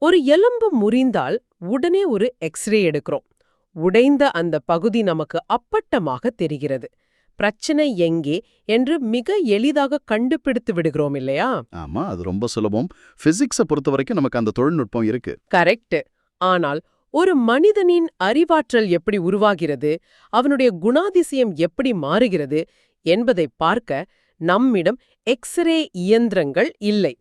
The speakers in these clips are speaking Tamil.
ஒரு எலும்பு முறிந்தால் உடனே ஒரு எக்ஸ்ரே எடுக்கிறோம். உடைந்த அந்த பகுதி நமக்கு அப்பட்டமாக தெரிகிறது. பிரச்சனை எங்கே என்று மிக எளிதாக கண்டுபிடித்து விடுகிறோம் இல்லையா? ஆமா, அது ரொம்ப சுலபம். பிசிக்ஸை பொறுத்த வரைக்கும் நமக்கு அந்த தொழில்நுட்பம் இருக்கு. கரெக்ட். ஆனால் ஒரு மனிதனின் அறிவாற்றல் எப்படி உருவாகிறது, அவனுடைய குணாதிசயம் எப்படி மாறுகிறது என்பதை பார்க்க நம்மிடம் எக்ஸ்ரே இயந்திரங்கள் இல்லை.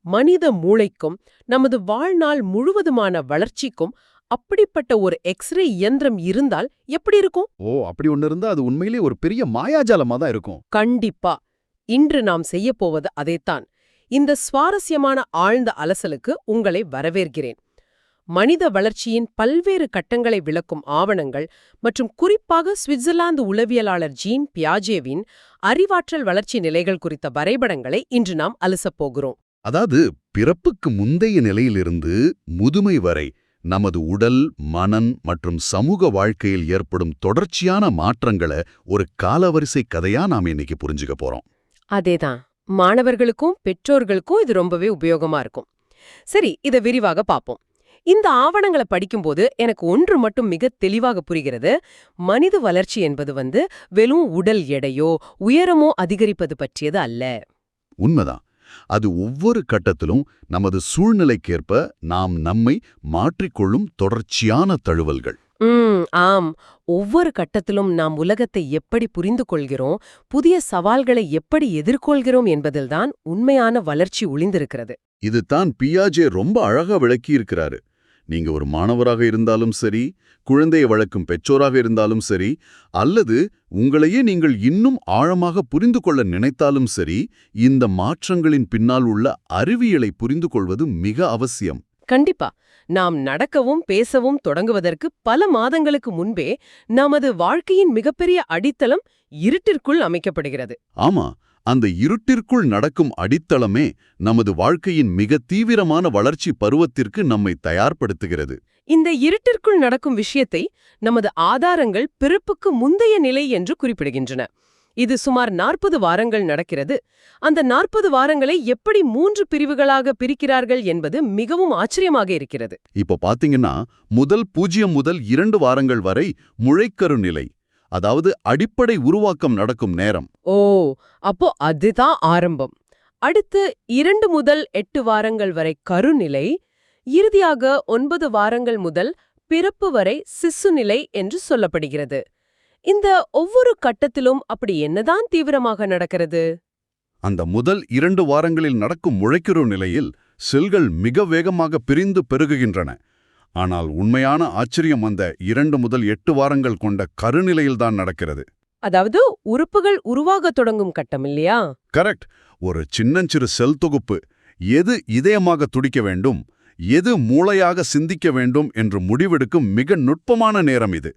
மனித மூளைக்கும் நமது வாழ்நாள் முழுவதுமான வளர்ச்சிக்கும் அப்படிப்பட்ட ஒரு எக்ஸ்ரே இயந்திரம் இருந்தால் எப்படி இருக்கும்? அப்படி ஒண்ணு இருந்தா அது உண்மையிலேயே ஒரு பெரிய மாயாஜாலமா தான் இருக்கும். கண்டிப்பா. இன்று நாம் செய்யப்போவது அதைத்தான். இந்த சுவாரஸ்யமான ஆழ்ந்த அலசலுக்கு உங்களை வரவேற்கிறேன். மனித வளர்ச்சியின் பல்வேறு கட்டங்களை விளக்கும் ஆவணங்கள் மற்றும் குறிப்பாக சுவிட்சர்லாந்து உளவியலாளர் ஜீன் பியாஜேவின் அறிவாற்றல் வளர்ச்சி நிலைகள் குறித்த வரைபடங்களை இன்று நாம் அலசப்போகிறோம். அதாவது பிறப்புக்கு முந்தைய நிலையிலிருந்து முதுமை வரை நமது உடல், மனம் மற்றும் சமூக வாழ்க்கையில் ஏற்படும் தொடர்ச்சியான மாற்றங்களை ஒரு காலவரிசை கதையா நாம இன்னைக்கு புரிஞ்சுக்க போறோம். அதேதான். மாணவர்களுக்கும் பெற்றோர்களுக்கும் இது ரொம்பவே உபயோகமா இருக்கும். சரி, இதை விரிவாக பார்ப்போம். இந்த ஆவணங்களை படிக்கும்போது எனக்கு ஒன்று மட்டும் மிக தெளிவாக புரிகிறது. மனித வளர்ச்சி என்பது வெறும் உடல் எடையோ உயரமோ அதிகரிப்பது பற்றியது அல்ல. உண்மைதான். அது ஒவ்வொரு கட்டத்திலும் நமது சூழ்நிலைக்கேற்ப நாம் நம்மை மாற்றிக்கொள்ளும் தொடர்ச்சியான தழுவல்கள். ஆம். ஒவ்வொரு கட்டத்திலும் நாம் உலகத்தை எப்படி புரிந்து கொள்கிறோம், புதிய சவால்களை எப்படி எதிர்கொள்கிறோம் என்பதில்தான் உண்மையான வளர்ச்சி ஒளிந்திருக்கிறது. இதுதான் பியாஜே ரொம்ப அழகா விளக்கியிருக்கிறாரு. நீங்க ஒரு மாணவராக இருந்தாலும் சரி, குழந்தையை வளர்க்கும் பெற்றோராக இருந்தாலும் சரி, அல்லது உங்களையே நீங்கள் இன்னும் ஆழமாக புரிந்து கொள்ள நினைத்தாலும் சரி, இந்த மாற்றங்களின் பின்னால் உள்ள அறிவியலை புரிந்து கொள்வது மிக அவசியம். கண்டிப்பா. நாம் நடக்கவும் பேசவும் தொடங்குவதற்கு பல மாதங்களுக்கு முன்பே நமது வாழ்க்கையின் மிகப்பெரிய அடித்தளம் இருட்டிற்குள் அமைக்கப்படுகிறது. ஆமா, அந்த இருட்டிற்குள் நடக்கும் அடித்தளமே நமது வாழ்க்கையின் மிக தீவிரமான வளர்ச்சி பருவத்திற்கு நம்மை தயார்படுத்துகிறது. இந்த இருட்டிற்குள் நடக்கும் விஷயத்தை நமது ஆதாரங்கள் பிறப்புக்கு முந்தைய நிலை என்று குறிப்பிடுகின்றன. இது சுமார் 40 வாரங்கள் நடக்கிறது. அந்த 40 வாரங்களை எப்படி 3 பிரிவுகளாக பிரிக்கிறார்கள் என்பது மிகவும் ஆச்சரியமாக இருக்கிறது. இப்போ பாத்தீங்கன்னா, முதல் 0 முதல் 2 வாரங்கள் வரை முளைக்கரு நிலை, அதாவது அடிப்படை உருவாக்கம் நடக்கும் நேரம். அப்போ அதுதான் ஆரம்பம். அடுத்து 2 முதல் 8 வாரங்கள் வரை கருநிலை, இறுதியாக 9 வாரங்கள் முதல் பிறப்பு வரை சிசு நிலை என்று சொல்லப்படுகிறது. இந்த ஒவ்வொரு கட்டத்திலும் அப்படி என்னதான் தீவிரமாக நடக்கிறது? அந்த முதல் 2 வாரங்களில் நடக்கும் முளைக்கரு நிலையில் செல்கள் மிக வேகமாக பிரிந்து பெருகுகின்றன. ஆனால் உண்மையான ஆச்சரியம் அந்த 2 முதல் 8 வாரங்கள் கொண்ட கருநிலையில்தான் நடக்கிறது. அதாவது உறுப்புகள் உருவாகத் தொடங்கும் கட்டம் இல்லையா? கரெக்ட். ஒரு சின்னஞ்சிறு செல் தொகுப்பு எது இதயமாக துடிக்க வேண்டும், எது மூளையாக சிந்திக்க வேண்டும் என்று முடிவெடுக்கும் மிக நுட்பமான நேரம் இது.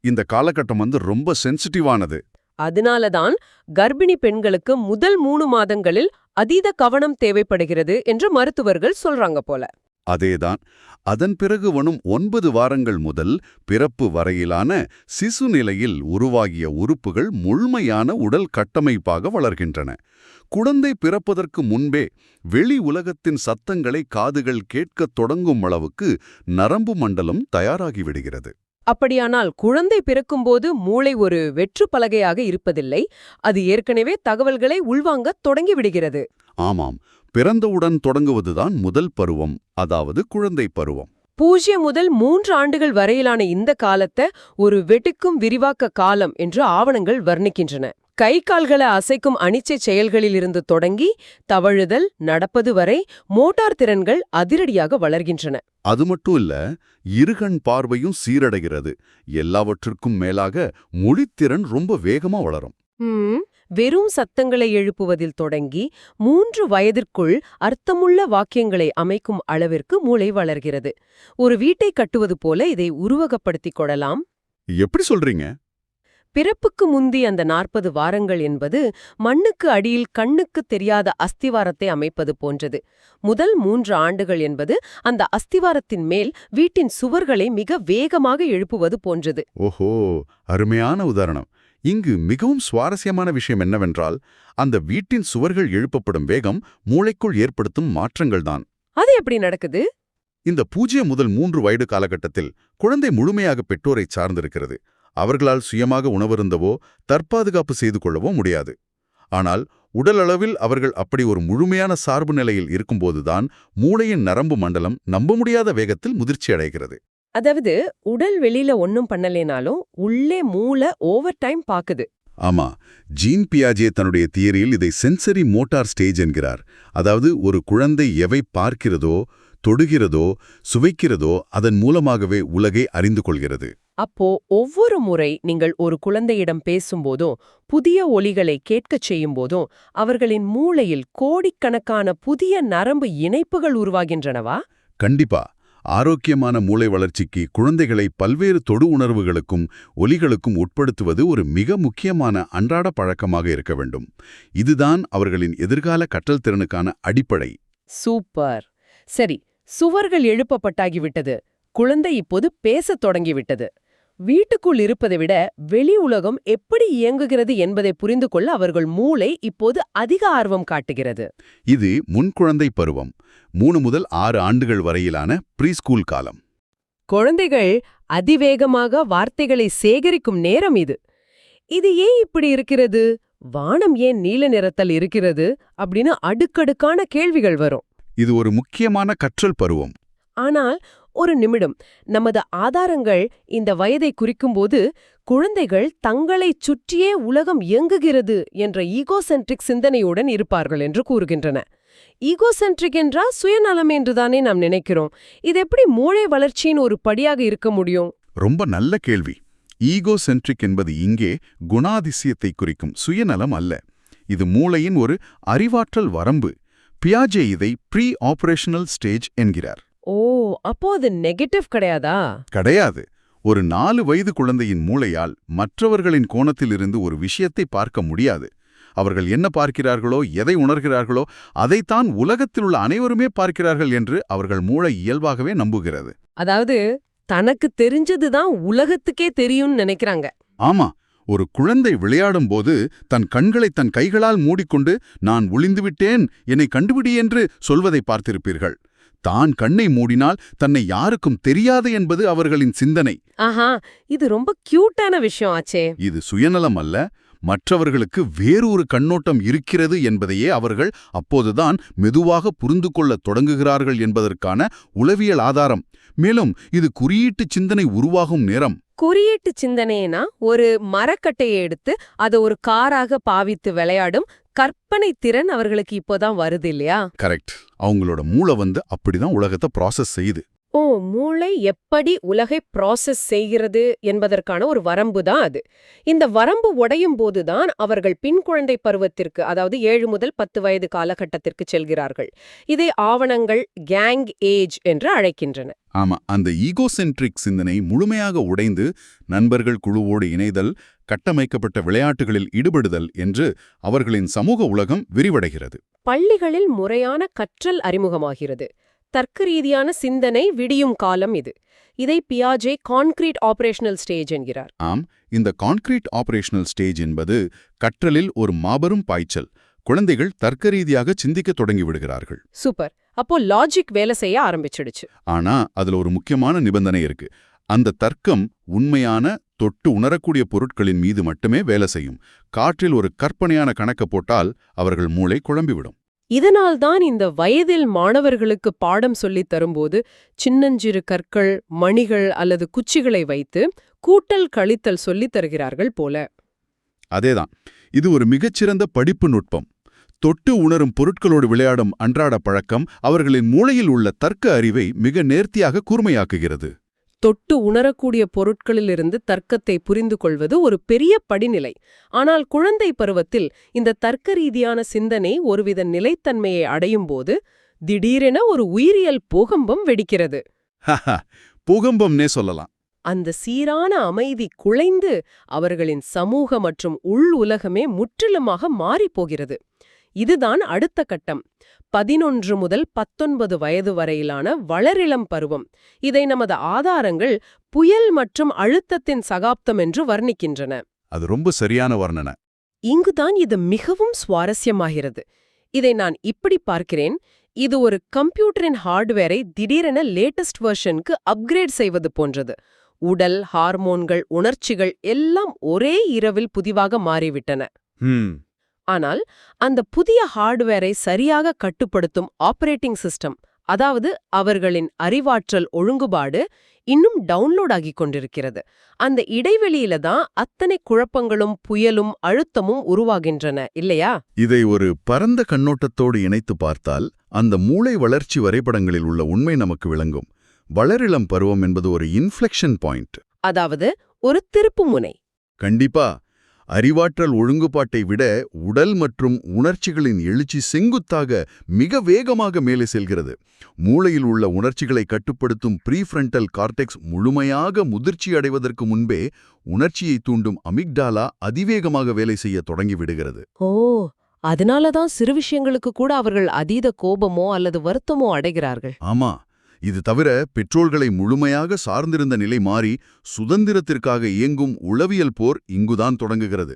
இந்த காலகட்டம் ரொம்ப சென்சிட்டிவானது. அதனாலதான் கர்ப்பிணி பெண்களுக்கு முதல் 3 மாதங்களில் அதீத கவனம் தேவைப்படுகிறது என்று மருத்துவர்கள் சொல்றாங்க போல. அதேதான். அதன் பிறகு வரும் 9 வாரங்கள் முதல் பிறப்பு வரையிலான சிசு நிலையில் உருவாகிய உறுப்புகள் முழுமையான உடல் கட்டமைப்பாக வளர்கின்றன. குழந்தை பிறப்பதற்கு முன்பே வெளி உலகத்தின் சத்தங்களை காதுகள் கேட்கத் தொடங்கும் அளவுக்கு நரம்பு மண்டலம் தயாராகிவிடுகிறது. அப்படியானால் குழந்தை பிறக்கும்போது மூளை ஒரு வெற்று பலகையாக இருப்பதில்லை. அது ஏற்கனவே தகவல்களை உள்வாங்கத் தொடங்கிவிடுகிறது. ஆமாம், பிறந்தவுடன் தொடங்குவதுதான் முதல் பருவம், அதாவது குழந்தை பருவம். 0 முதல் 3 ஆண்டுகள் வரையிலான இந்த காலத்தை ஒரு வெட்டுக்கும் விரிவாக்க காலம் என்று ஆவணங்கள் வர்ணிக்கின்றன. கை கால்களை அசைக்கும் அனிச்சை செயல்களிலிருந்து தொடங்கி தவழுதல், நடப்பது வரை மோட்டார் திறன்கள் அதிரடியாக வளர்கின்றன. அது மட்டும் இல்ல, இருகண் பார்வையும் சீரடைகிறது. எல்லாவற்றிற்கும் மேலாக மொழித்திறன் ரொம்ப வேகமா வளரும். வெறும் சத்தங்களை எழுப்புவதில் தொடங்கி 3 வயதிற்குள் அர்த்தமுள்ள வாக்கியங்களை அமைக்கும் அளவிற்கு மூளை வளர்கிறது. ஒரு வீட்டை கட்டுவது போல இதை உருவகப்படுத்திக் கொள்ளலாம். எப்படி சொல்றீங்க? பிறப்புக்கு முந்தி அந்த 40 வாரங்கள் என்பது மண்ணுக்கு அடியில் கண்ணுக்கு தெரியாத அஸ்திவாரத்தை அமைப்பது போன்றது. முதல் 3 ஆண்டுகள் என்பது அந்த அஸ்திவாரத்தின் மேல் வீட்டின் சுவர்களை மிக வேகமாக எழுப்புவது போன்றது. ஓஹோ, அருமையான உதாரணம். இங்கு மிகவும் சுவாரஸ்யமான விஷயம் என்னவென்றால், அந்த வீட்டின் சுவர்கள் எழுப்பப்படும் வேகம் மூளைக்குள் ஏற்படுத்தும் மாற்றங்கள்தான். அது எப்படி நடக்குது? இந்த 0 முதல் 3 வயது காலகட்டத்தில் குழந்தை முழுமையாக பெற்றோரை சார்ந்திருக்கிறது. அவர்களால் சுயமாக உணவருந்தவோ தற்பாதுகாப்பு செய்து கொள்ளவோ முடியாது. ஆனால் உடலளவில் அவர்கள் அப்படி ஒரு முழுமையான சார்பு நிலையில் இருக்கும்போதுதான் மூளையின் நரம்பு மண்டலம் நம்ப முடியாத வேகத்தில் முதிர்ச்சி அடைகிறது. அதாவது உடல் வெளியில ஒன்னும் பண்ணலேனாலும் உள்ளே மூளை ஓவர் டைம் பாக்குது. ஆமா, ஜீன் பியாஜே தன்னுடைய தியரியில் இதை சென்சரி மோட்டார் ஸ்டேஜ் என்கிறார். அதாவது ஒரு குழந்தை எவை பார்க்கிறதோ, தொடுகிறதோ, சுவைக்கிறதோ அதன் மூலமாகவே உலகை அறிந்து கொள்கிறது. அப்போ ஒவ்வொரு முறை நீங்கள் ஒரு குழந்தையிடம் பேசும்போதும் புதிய ஒலிகளை கேட்கச் செய்யும்போதும் அவர்களின் மூளையில் கோடிக்கணக்கான புதிய நரம்பு இணைப்புகள் உருவாகின்றனவா? கண்டிப்பா. ஆரோக்கியமான மூளை வளர்ச்சிக்கு குழந்தைகளை பல்வேறு தொடு உணர்வுகளுக்கும் ஒலிகளுக்கும் உட்படுத்துவது ஒரு மிக முக்கியமான அன்றாட பழக்கமாக இருக்க வேண்டும். இதுதான் அவர்களின் எதிர்கால கற்றல் திறனுக்கான அடிப்படை. சூப்பர். சரி, சுவர்கள் எழுப்பப்பட்டாகிவிட்டது. குழந்தை இப்போது பேசத் தொடங்கிவிட்டது. வீட்டுக்குள் இருப்பதை விட வெளி உலகம் எப்படி இயங்குகிறது என்பதை புரிந்து கொள்ள அவர்கள் மூளை இப்போது அதிக ஆர்வம் காட்டுகிறது. இது முன்குழந்தை பருவம், 3 முதல் 6 ஆண்டுகள் வரையிலான ப்ரீஸ்கூல் காலம். குழந்தைகள் அதிவேகமாக வார்த்தைகளை சேகரிக்கும் நேரம் இது. இது ஏன் இப்படி இருக்கிறது? வானம் ஏன் நீல நிறத்தில் இருக்கிறது? அப்படின்னு அடுக்கடுக்கான கேள்விகள் வரும். இது ஒரு முக்கியமான கற்றல் பருவம். ஆனால் ஒரு நிமிடம், நமது ஆதாரங்கள் இந்த வயதை குறிக்கும்போது குழந்தைகள் தங்களைச் சுற்றியே உலகம் இயங்குகிறது என்ற ஈகோசென்ட்ரிக் சிந்தனையுடன் இருப்பார்கள் என்று கூறுகின்றன. ஈகோசென்ட்ரிக் என்றால் சுயநலம் என்றுதானே நாம் நினைக்கிறோம். இது எப்படி மூளை வளர்ச்சியின் ஒரு படியாக இருக்க முடியும்? ரொம்ப நல்ல கேள்வி. ஈகோசென்ட்ரிக் என்பது இங்கே குணாதிசயத்தை குறிக்கும், சுயநலம் அல்ல. இது மூளையின் ஒரு அறிவாற்றல் வரம்பு. பியாஜே இதை ப்ரீ ஆபரேஷனல் ஸ்டேஜ் என்கிறார். ஓ, அப்போ அது நெகட்டிவ் கிடையாதா? கிடையாது. ஒரு 4 வயது குழந்தையின் மூளையால் மற்றவர்களின் கோணத்திலிருந்து ஒரு விஷயத்தை பார்க்க முடியாது. அவர்கள் என்ன பார்க்கிறார்களோ, எதை உணர்கிறார்களோ அதைத்தான் உலகத்தில் உள்ள அனைவருமே பார்க்கிறார்கள் என்று அவர்கள் மூளை இயல்பாகவே நம்புகிறது. அதாவது தனக்கு தெரிஞ்சதுதான் உலகத்துக்கே தெரியும்னு நினைக்கிறாங்க. ஆமா, ஒரு குழந்தை விளையாடும்போது தன் கண்களை தன் கைகளால் மூடிக்கொண்டு நான் ஒளிந்துவிட்டேன், என்னை கண்டுபிடி என்று சொல்வதை பார்த்திருப்பீர்கள். தான் கண்ணை மூடினால் தன்னை யாருக்கும் தெரியாது என்பது அவர்களின் சிந்தனை. ஆஹா, இது ரொம்ப கியூட்டான விஷயம் ஆச்சே. இது சுயநலம் அல்ல, மற்றவர்களுக்கு வேறு ஒரு கண்ணோட்டம் இருக்கிறது என்பதையே அவர்கள் அப்போதுதான் மெதுவாக புரிந்து கொள்ளத் தொடங்குகிறார்கள் என்பதற்கான உளவியல் ஆதாரம். மேலும் இது குறியீட்டு சிந்தனை உருவாகும் நேரம். குறியீட்டு சிந்தனைனா ஒரு மரக்கட்டையை எடுத்து அதை ஒரு காராக பாவித்து விளையாடும் கற்பனை திறன் அவர்களுக்கு இப்போதான் வருது இல்லையா? கரெக்ட். அவங்களோட மூளை அப்படிதான் உலகத்தை ப்ராசஸ் செய்யுது. ஓ, மூளை எப்படி உலகை ப்ராசஸ் செய்கிறது என்பதற்கான ஒரு வரம்பு தான் அது. இந்த வரம்பு உடையும் போதுதான் அவர்கள் பின் குழந்தை பருவத்திற்கு, அதாவது 7 முதல் 10 வயது காலகட்டத்திற்கு செல்கிறார்கள். இதை ஆவணங்கள் கேங் ஏஜ் என்று அழைக்கின்றன. ஆமா, அந்த ஈகோசென்ட்ரிக் சிந்தனை முழுமையாக உடைந்து நண்பர்கள் குழுவோடு இணைதல், கட்டமைக்கப்பட்ட விளையாட்டுகளில் ஈடுபடுதல் என்று அவர்களின் சமூக உலகம் விரிவடைகிறது. பள்ளிகளில் முறையான கற்றல் அறிமுகமாகிறது. தர்க்க ரீதியான சிந்தனை விடியும் காலம் இது. இதை பியாஜே கான்கிரீட் ஆபரேஷனல் ஸ்டேஜ் என்கிறார். ஆம், இந்த கான்கிரீட் ஆபரேஷனல் ஸ்டேஜ் என்பது கற்றலில் ஒரு மாபெரும் பாய்ச்சல். குழந்தைகள் தர்க்க ரீதியாக சிந்திக்க தொடங்கி விடுகிறார்கள். சூப்பர். அப்போ லாஜிக் வேலை செய்ய ஆரம்பிச்சிடுச்சு. ஆனா அதுல ஒரு முக்கியமான நிபந்தனை இருக்கு. அந்த தர்க்கம் உண்மையான தொட்டு உணரக்கூடிய பொருட்களின் மீது மட்டுமே வேலை செய்யும். காற்றில் ஒரு கற்பனையான கணக்க போட்டால் அவர்கள் மூளை குழம்பிவிடும். இதனால்தான் இந்த வயதில் மாணவர்களுக்கு பாடம் சொல்லித் தரும்போது சின்னஞ்சிறு கற்கள், மணிகள் அல்லது குச்சிகளை வைத்து கூட்டல் கழித்தல் சொல்லித் தருகிறார்கள் போல. அதேதான், இது ஒரு மிகச்சிறந்த படிப்பு நுட்பம். தொட்டு உணரும் பொருட்களோடு விளையாடும் அன்றாட பழக்கம் அவர்களின் மூளையில் உள்ள தர்க்க அறிவை மிக நேர்த்தியாக கூர்மையாக்குகிறது. தொட்டு உணரக்கூடிய பொருட்களிலிருந்து தர்க்கத்தை புரிந்து கொள்வது ஒரு பெரிய படிநிலை. ஆனால் குழந்தை பருவத்தில் இந்த தர்க்க ரீதியான சிந்தனை ஒருவித நிலைத்தன்மையை அடையும் போது திடீரென ஒரு உயிரியல் பூகம்பம் வெடிக்கிறது. பூகம்பம்னே சொல்லலாம். அந்த சீரான அமைதி குலைந்து அவர்களின் சமூக மற்றும் உள் உலகமே முற்றிலுமாக மாறிப்போகிறது. இதுதான் அடுத்த கட்டம். 11 முதல் 19 வயது வரையிலான வளரிளம் பருவம். இதை நமது ஆதாரங்கள் புயல் மற்றும் அழுத்தத்தின் சகாப்தம் என்று வர்ணிக்கின்றன. அது ரொம்ப சரியான வர்ணனை. இங்குதான் இது மிகவும் சுவாரஸ்யமாகிறது. இதை நான் இப்படி பார்க்கிறேன். இது ஒரு கம்ப்யூட்டரின் ஹார்ட்வேரை திடீரென லேட்டஸ்ட் வெர்ஷனுக்கு அப்கிரேட் செய்வது போன்றது. உடல், ஹார்மோன்கள், உணர்ச்சிகள் எல்லாம் ஒரே இரவில் புதிதாக மாறிவிட்டன. ஆனால் அந்த புதிய ஹார்ட்வேரை சரியாக கட்டுப்படுத்தும் ஆபரேட்டிங் சிஸ்டம், அதாவது அவர்களின் அறிவாற்றல் ஒழுங்குபாடு, இன்னும் டவுன்லோட் ஆகிக் கொண்டிருக்கிறது. அந்த இடைவெளியில தான் அத்தனை குழப்பங்களும் புயலும் அழுத்தமும் உருவாகின்றன, இல்லையா? இதை ஒரு பரந்த கண்ணோட்டத்தோடு இணைத்து பார்த்தால் அந்த மூளை வளர்ச்சி வரைபடங்களில் உள்ள உண்மை நமக்கு விளங்கும். வளரிளம் பருவம் என்பது ஒரு இன்ஃப்ளெக்ஷன் பாயிண்ட், அதாவது ஒரு திருப்புமுனை. கண்டிப்பா. அறிவாற்றல் ஒழுங்குபாட்டை விட உடல் மற்றும் உணர்ச்சிகளின் எழுச்சி செங்குத்தாக மிக வேகமாக மேலே செல்கிறது. மூளையில் உள்ள உணர்ச்சிகளை கட்டுப்படுத்தும் ப்ரீஃப்ரண்டல் கார்டெக்ஸ் முழுமையாக முதிர்ச்சி அடைவதற்கு முன்பே உணர்ச்சியை தூண்டும் அமிக்டாலா அதிவேகமாக வேலை செய்ய தொடங்கிவிடுகிறது. ஓ, அதனாலதான் சிறு விஷயங்களுக்கு கூட அவர்கள் அதீத கோபமோ அல்லது வருத்தமோ அடைகிறார்கள். ஆமா. இது தவிர பெட்ரோல்களை முழுமையாக சார்ந்திருந்த நிலை மாறி சுதந்திரத்திற்காக இயங்கும் உளவியல் போர் இங்குதான் தொடங்குகிறது.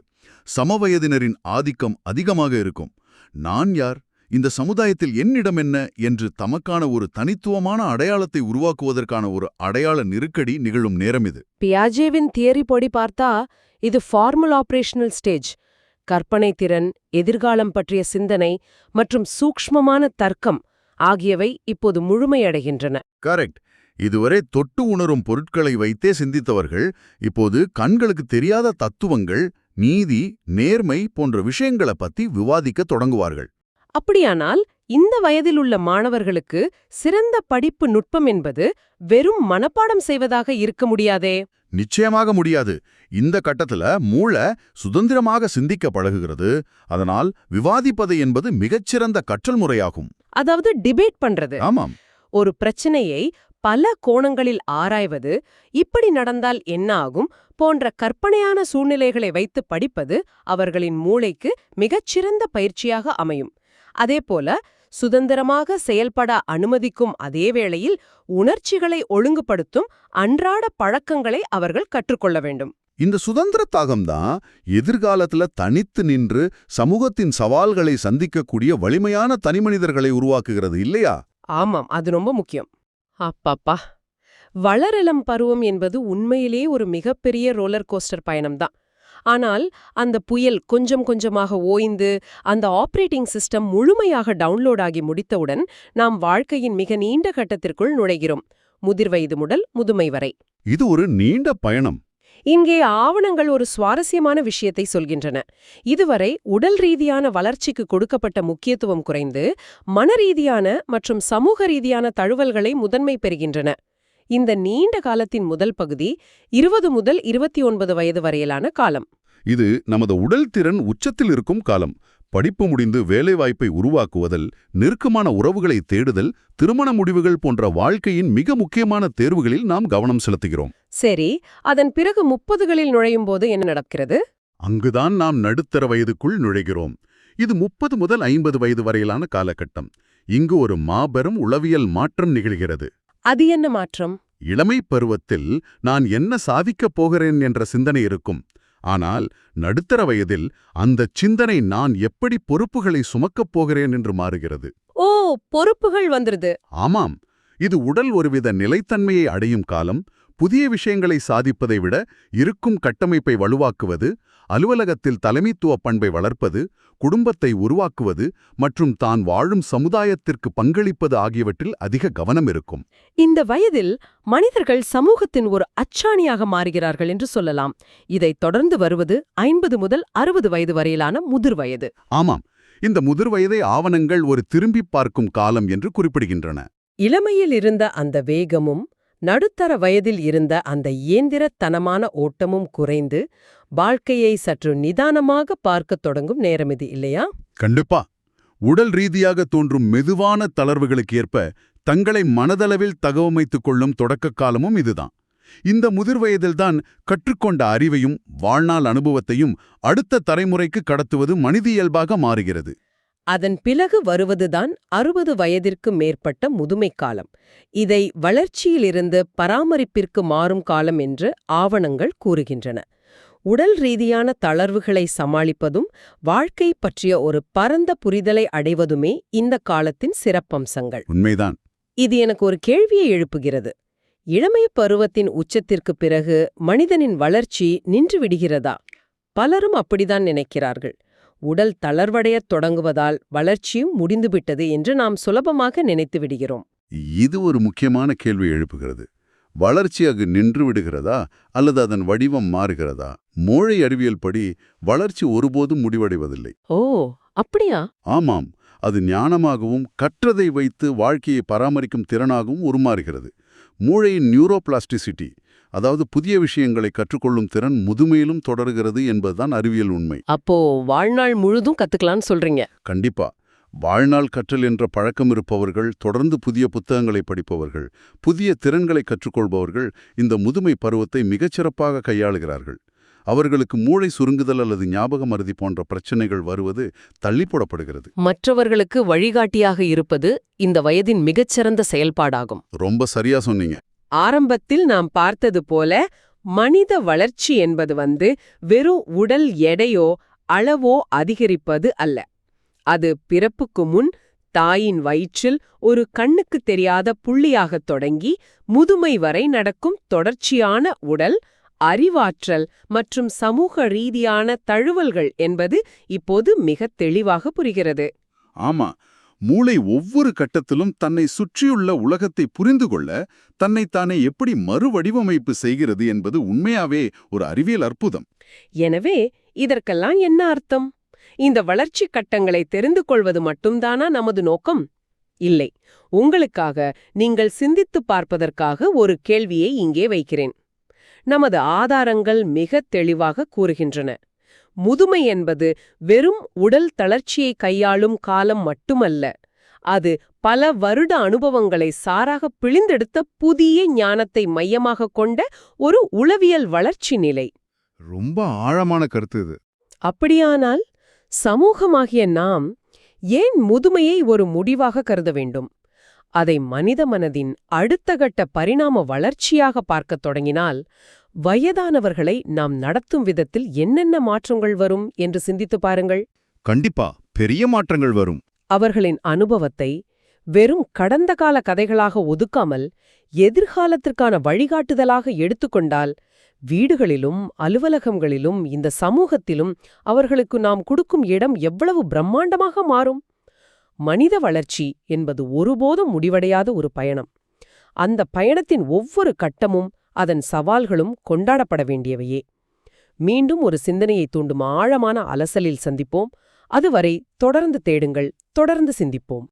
சமவயதினரின் ஆதிக்கம் அதிகமாக இருக்கும். நான் யார், இந்த சமுதாயத்தில் என்னிடம் என்ன என்று தமக்கான ஒரு தனித்துவமான அடையாளத்தை உருவாக்குவதற்கான ஒரு அடையாள நெருக்கடி நிகழும் நேரம் இது. பியாஜேவின் தியரி படி பார்த்தா இது ஃபார்மல் ஆபரேஷனல் ஸ்டேஜ். கற்பனை திறன், எதிர்காலம் பற்றிய சிந்தனை மற்றும் சூக்ஷ்மமான தர்க்கம் ஆகியவை இப்போது முழுமையடைகின்றன. கரெக்ட். இதுவரை தொட்டு உணரும் பொருட்களை வைத்தே சிந்தித்தவர்கள் இப்போது கண்களுக்கு தெரியாத தத்துவங்கள், நீதி, நேர்மை போன்ற விஷயங்களை பத்தி விவாதிக்க தொடங்குவார்கள். அப்படியானால் இந்த வயதில் உள்ள மாணவர்களுக்கு சிறந்த படிப்பு நுட்பம் என்பது வெறும் மனப்பாடம் செய்வதாக இருக்க முடியாதே? நிச்சயமாக முடியாது. இந்த கட்டத்துல மூளை சுதந்திரமாக சிந்திக்க பழகுகிறது. அதனால் விவாதிப்பது என்பது மிகச்சிறந்த கற்றல் முறையாகும். அதாவது டிபேட் பண்றது. ஆமாம். ஒரு பிரச்சனையை பல கோணங்களில் ஆராய்வது, இப்படி நடந்தால் என்ன ஆகும் போன்ற கற்பனையான சூழ்நிலைகளை வைத்து படிப்பது அவர்களின் மூளைக்கு மிகச்சிறந்த பயிற்சியாக அமையும். அதேபோல சுதந்திரமாக செயல்பட அனுமதிக்கும் அதே வேளையில் உணர்ச்சிகளை ஒழுங்குபடுத்தும் அன்றாட பழக்கங்களை அவர்கள் கற்றுக்கொள்ள வேண்டும். இந்த சுதந்திர தாகம்தான் எதிர்காலத்துல தனித்து நின்று சமூகத்தின் சவால்களை சந்திக்கக்கூடிய வலிமையான தனிமனிதர்களை உருவாக்குகிறது, இல்லையா? ஆமாம், அது ரொம்ப முக்கியம். அப்பாப்பா, வளரிளம் பருவம் என்பது உண்மையிலே ஒரு மிகப்பெரிய ரோலர் கோஸ்டர் பயணம்தான். ஆனால் அந்த புயல் கொஞ்சம் கொஞ்சமாக ஓய்ந்து அந்த ஆபரேட்டிங் சிஸ்டம் முழுமையாக டவுன்லோட் ஆகி முடித்தவுடன் நாம் வாழ்க்கையின் மிக நீண்ட கட்டத்திற்குள் நுழைகிறோம், முதிர்வயது முதல் முதுமை வரை. இது ஒரு நீண்ட பயணம். இங்கே ஆவணங்கள் ஒரு சுவாரஸ்யமான விஷயத்தை சொல்கின்றன. இதுவரை உடல் ரீதியான வளர்ச்சிக்கு கொடுக்கப்பட்ட முக்கியத்துவம் குறைந்து மனரீதியான மற்றும் சமூக ரீதியான தழுவல்களை முதன்மை பெறுகின்றன. இந்த நீண்ட காலத்தின் முதல் பகுதி 20 முதல் 29 வயது வரையிலான காலம். இது நமது உடல் திறன் உச்சத்தில் இருக்கும் காலம். படிப்பு முடிந்து வேலைவாய்ப்பை உருவாக்குவதல், நெருக்கமான உறவுகளை தேடுதல், திருமண முடிவுகள் போன்ற வாழ்க்கையின் மிக முக்கியமான தேர்வுகளில் நாம் கவனம் செலுத்துகிறோம். சரி, அதன் பிறகு 30களில் நுழையும் போது என்ன நடக்கிறது? அங்குதான் நாம் நடுத்தர வயதுக்குள் நுழைகிறோம். இது 30 முதல் 50 வயது வரையிலான காலகட்டம். இங்கு ஒரு மாபெரும் உளவியல் மாற்றம் நிகழ்கிறது. அது என்ன மாற்றம்? இளமை பருவத்தில் நான் என்ன சாதிக்கப் போகிறேன் என்ற சிந்தனை இருக்கும். ஆனால் நடுத்தர வயதில் அந்த சிந்தனை நான் எப்படி பொறுப்புகளை சுமக்கப் போகிறேன் என்று மாறுகிறது. ஓ, பொறுப்புகள் வந்துருது. ஆமாம். இது உடல் ஒருவித நிலைத்தன்மையை அடையும் காலம். புதிய விஷயங்களை சாதிப்பதை விட இருக்கும் கட்டமைப்பை வலுவாக்குவது, அலுவலகத்தில் தலைமைத்துவ பண்பை வளர்ப்பது, குடும்பத்தை உருவாக்குவது மற்றும் தான் வாழும் சமுதாயத்திற்கு பங்களிப்பது ஆகியவற்றில் அதிக கவனம் இருக்கும். இந்த வயதில் மனிதர்கள் சமூகத்தின் ஒரு அச்சாணியாக மாறுகிறார்கள் என்று சொல்லலாம். இதைத் தொடர்ந்து வருவது 50 முதல் 60 வயது வரையிலான முதிர் வயது. ஆமாம். இந்த முதிர் வயதை ஆவணங்கள் ஒரு திரும்பிப் பார்க்கும் காலம் என்று குறிப்பிடுகின்றன. இளமையில் இருந்த அந்த வேகமும் நடுத்தர வயதில் இருந்த அந்த இயந்திரத்தனமான ஓட்டமும் குறைந்து வாழ்க்கையை சற்று நிதானமாக பார்க்கத் தொடங்கும் நேரம் இது, இல்லையா? கண்டிப்பா. உடல் ரீதியாக தோன்றும் மெதுவான தளர்வுகளுக்கு ஏற்ப தங்களை மனதளவில் தகவமைத்துக் கொள்ளும் தொடக்க காலமும் இதுதான். இந்த முதிர் வயதில்தான் கற்றுக்கொண்ட அறிவையும் வாழ்நாள் அனுபவத்தையும் அடுத்த தலைமுறைக்கு கடத்துவது மனிதியல்பாக மாறுகிறது. அதன் பிறகு வருவதுதான் 60 வயதிற்கு மேற்பட்ட முதுமை காலம். இதை வளர்ச்சியிலிருந்து பராமரிப்பிற்கு மாறும் காலம் என்று ஆவணங்கள் கூறுகின்றன. உடல் ரீதியான தளர்வுகளை சமாளிப்பதும் வாழ்க்கை பற்றிய ஒரு பரந்த புரிதலை அடைவதுமே இந்த காலத்தின் சிறப்பம்சங்கள். உண்மைதான். இது எனக்கு ஒரு கேள்வியை எழுப்புகிறது. இளமை பருவத்தின் உச்சத்திற்குப் பிறகு மனிதனின் வளர்ச்சி நின்று விடுகிறதா? பலரும் அப்படிதான் நினைக்கிறார்கள். உடல் தளர்வடையத் தொடங்குவதால் வளர்ச்சியும் முடிந்துவிட்டது என்று நாம் சுலபமாக நினைத்து விடுகிறோம். இது ஒரு முக்கியமான கேள்வி எழுப்புகிறது. வளர்ச்சி அங்கு நின்று விடுகிறதா அல்லது அதன் வடிவம் மாறுகிறதா? மூளை அறிவியல் படி வளர்ச்சி ஒருபோதும் முடிவடைவதில்லை. ஓ, அப்படியா? ஆமாம், அது ஞானமாகவும் கற்றதை வைத்து வாழ்க்கையை பராமரிக்கும் திறனாகவும் உருமாறுகிறது. மூளையின் நியூரோபிளாஸ்டிசிட்டி, அதாவது புதிய விஷயங்களை கற்றுக்கொள்ளும் திறன் முதுமையிலும் தொடர்கிறது என்பதுதான் அறிவியல் உண்மை. அப்போ வாழ்நாள் முழுதும் கத்துக்கலாம்னு சொல்றீங்க? கண்டிப்பா. வாழ்நாள் கற்றல் என்ற பழக்கம் இருப்பவர்கள், தொடர்ந்து புதிய புத்தகங்களை படிப்பவர்கள், புதிய திறன்களை கற்றுக்கொள்பவர்கள் இந்த முதுமை பருவத்தை மிகச்சிறப்பாக கையாளுகிறார்கள். அவர்களுக்கு மூளை சுருங்குதல் அல்லது ஞாபக மறதி போன்ற பிரச்சனைகள் வருவது தள்ளி போடப்படுகிறது. மற்றவர்களுக்கு வழிகாட்டியாக இருப்பது இந்த வயதின் மிகச்சிறந்த செயல்பாடாகும். ரொம்ப சரியா சொன்னீங்க. ஆரம்பத்தில் நாம் பார்த்தது போல மனித வளர்ச்சி என்பது வெறும் உடல் எடையோ அளவோ அதிகரிப்பது அல்ல. அது பிறப்புக்கு முன் தாயின் வயிற்றில் ஒரு கண்ணுக்குத் தெரியாத புள்ளியாகத் தொடங்கி முதுமை வரை நடக்கும் தொடர்ச்சியான உடல், அறிவாற்றல் மற்றும் சமூக ரீதியான தழுவல்கள் என்பது இப்போது மிகத் தெளிவாக புரிகிறது. ஆமா, மூளை ஒவ்வொரு கட்டத்திலும் தன்னை சுற்றியுள்ள உலகத்தை புரிந்து கொள்ள தன்னைத்தானே எப்படி மறுவடிவமைப்பு செய்கிறது என்பது உண்மையாவே ஒரு அறிவியல் அற்புதம். எனவே இதற்கெல்லாம் என்ன அர்த்தம்? இந்த வளர்ச்சி கட்டங்களை தெரிந்து கொள்வது மட்டும்தானா நமது நோக்கம்? இல்லை. உங்களுக்காக, நீங்கள் சிந்தித்துப் பார்ப்பதற்காக ஒரு கேள்வியை இங்கே வைக்கிறேன். நமது ஆதாரங்கள் மிகத் தெளிவாக கூறுகின்றன. முதுமை என்பது வெறும் உடல் தளர்ச்சியை கையாளும் காலம் மட்டுமல்ல. அது பல வருட அனுபவங்களை சாராக பிழிந்தெடுத்த புதிய ஞானத்தை மையமாகக் கொண்ட ஒரு உளவியல் வளர்ச்சி நிலை. ரொம்ப ஆழமான கருத்து இது. அப்படியானால் சமூகமாகிய நாம் ஏன் முதுமையை ஒரு முடிவாக கருத வேண்டும்? அதை மனித மனதின் அடுத்த கட்ட பரிணாம வளர்ச்சியாக பார்க்கத் தொடங்கினால், வயதானவர்களை நாம் நடத்தும் விதத்தில் என்னென்ன மாற்றங்கள் வரும் என்று சிந்தித்துப் பாருங்கள். கண்டிப்பா பெரிய மாற்றங்கள் வரும். அவர்களின் அனுபவத்தை வெறும் கடந்த கால கதைகளாக ஒதுக்காமல் எதிர்காலத்திற்கான வழிகாட்டுதலாக எடுத்துக்கொண்டால், வீடுகளிலும் அலுவலகங்களிலும் இந்த சமூகத்திலும் அவர்களுக்கு நாம் கொடுக்கும் இடம் எவ்வளவு பிரம்மாண்டமாக மாறும். மனித வளர்ச்சி என்பது ஒருபோதும் முடிவடையாத ஒரு பயணம். அந்த பயணத்தின் ஒவ்வொரு கட்டமும் அதன் சவால்களும் கொண்டாடப்பட வேண்டியவையே. மீண்டும் ஒரு சிந்தனையை தூண்டும் ஆழமான அலசலில் சந்திப்போம். அதுவரை தொடர்ந்து தேடுங்கள், தொடர்ந்து சிந்திப்போம்.